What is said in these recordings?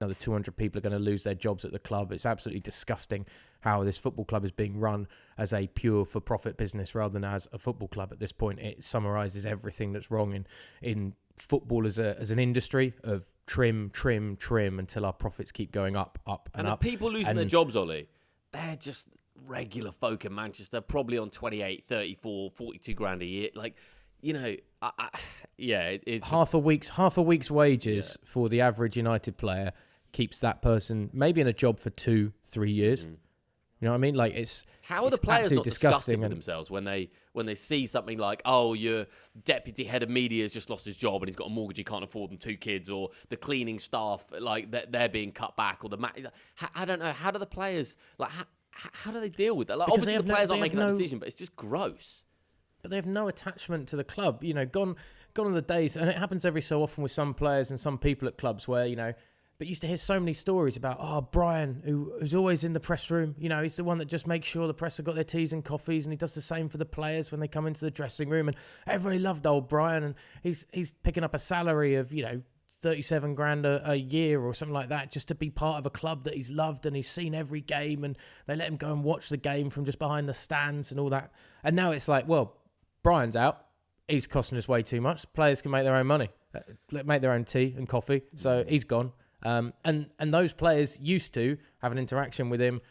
another 200 people are going to lose their jobs at the club. It's absolutely disgusting how this football club is being run as a pure for-profit business rather than as a football club at this point. It summarises everything that's wrong in football as an industry of trim until our profits keep going up and up. And the people losing their jobs, Ollie, they're just regular folk in Manchester, probably on 28, 34, 42 grand a year. Like, you know, it's half a week's wages for the average United player keeps that person maybe in a job for 2-3 years. You know what I mean? Like, how are the players not disgusted with and themselves when they see something like, oh, your deputy head of media has just lost his job and he's got a mortgage he can't afford and 2 kids, or the cleaning staff, like they're being cut back, or I don't know. How do the players, like, how do they deal with that? Like, because obviously the players aren't making that decision, but it's just gross. But they have no attachment to the club. You know, gone are the days, and it happens every so often with some players and some people at clubs where, you know, but used to hear so many stories about, Brian, who's always in the press room. You know, he's the one that just makes sure the press have got their teas and coffees, and he does the same for the players when they come into the dressing room. And everybody loved old Brian, and he's picking up a salary of, you know, 37 grand a year or something like that, just to be part of a club that he's loved, and he's seen every game, and they let him go and watch the game from just behind the stands and all that. And now it's like, well, Brian's out. He's costing us way too much. Players can make their own money, make their own tea and coffee. So he's gone. And those players used to have an interaction with him,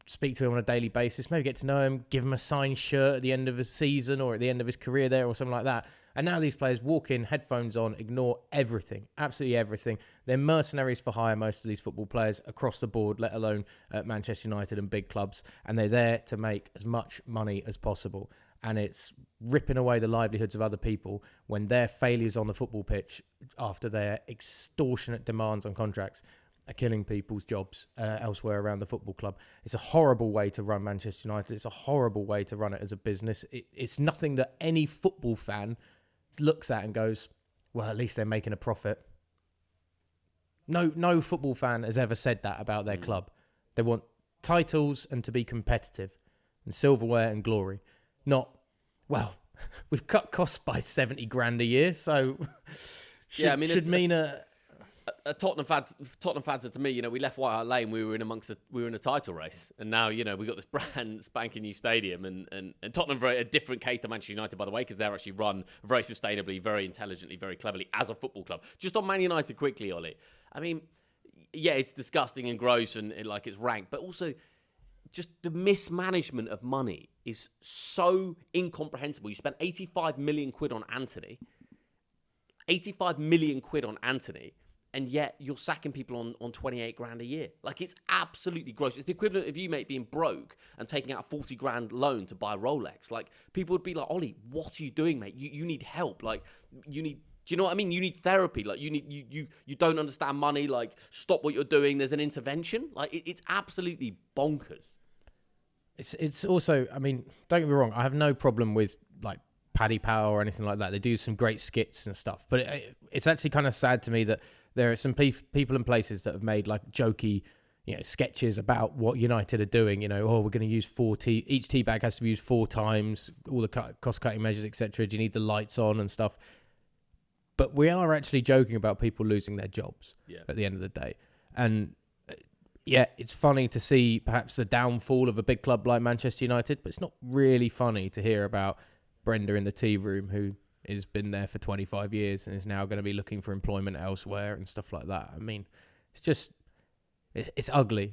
speak to him on a daily basis, maybe get to know him, give him a signed shirt at the end of his season or at the end of his career there or something like that. And now these players walk in, headphones on, ignore everything, absolutely everything. They're mercenaries for hire, most of these football players across the board, let alone at Manchester United and big clubs. And they're there to make as much money as possible. And it's ripping away the livelihoods of other people when their failures on the football pitch after their extortionate demands on contracts are killing people's jobs elsewhere around the football club. It's a horrible way to run Manchester United. It's a horrible way to run it as a business. It's nothing that any football fan looks at and goes, well, at least they're making a profit. No football fan has ever said that about their club. They want titles and to be competitive and silverware and glory. Not, well, we've cut costs by 70 grand a year, so should mean a Tottenham fan said to me, you know, we left White Hart Lane, we were in a title race, and now, you know, we got this brand spanking new stadium, and Tottenham are a different case to Manchester United, by the way, because they're actually run very sustainably, very intelligently, very cleverly as a football club. Just on Man United quickly, Ollie. I mean, yeah, it's disgusting and gross and like it's rank, but also just the mismanagement of money is so incomprehensible. You spent 85 million quid on Antony. 85 million quid on Antony. And yet you're sacking people on 28 grand a year. Like, it's absolutely gross. It's the equivalent of you, mate, being broke and taking out a 40 grand loan to buy a Rolex. Like, people would be like, Ollie, what are you doing, mate? You need help. Like, you need... Do you know what I mean? You need therapy. Like, you don't understand money. Like, stop what you're doing. There's an intervention. Like, it's absolutely bonkers. It's also, I mean, don't get me wrong, I have no problem with, like, Paddy Power or anything like that. They do some great skits and stuff. But it's actually kind of sad to me that there are some people and places that have made, like, jokey, you know, sketches about what United are doing. You know, we're going to use each tea bag has to be used 4 times, all the cost-cutting measures, etc. Do you need the lights on and stuff? But we are actually joking about people losing their jobs at the end of the day. And yeah, it's funny to see perhaps the downfall of a big club like Manchester United, but it's not really funny to hear about Brenda in the tea room, who has been there for 25 years and is now going to be looking for employment elsewhere and stuff like that. I mean, it's ugly.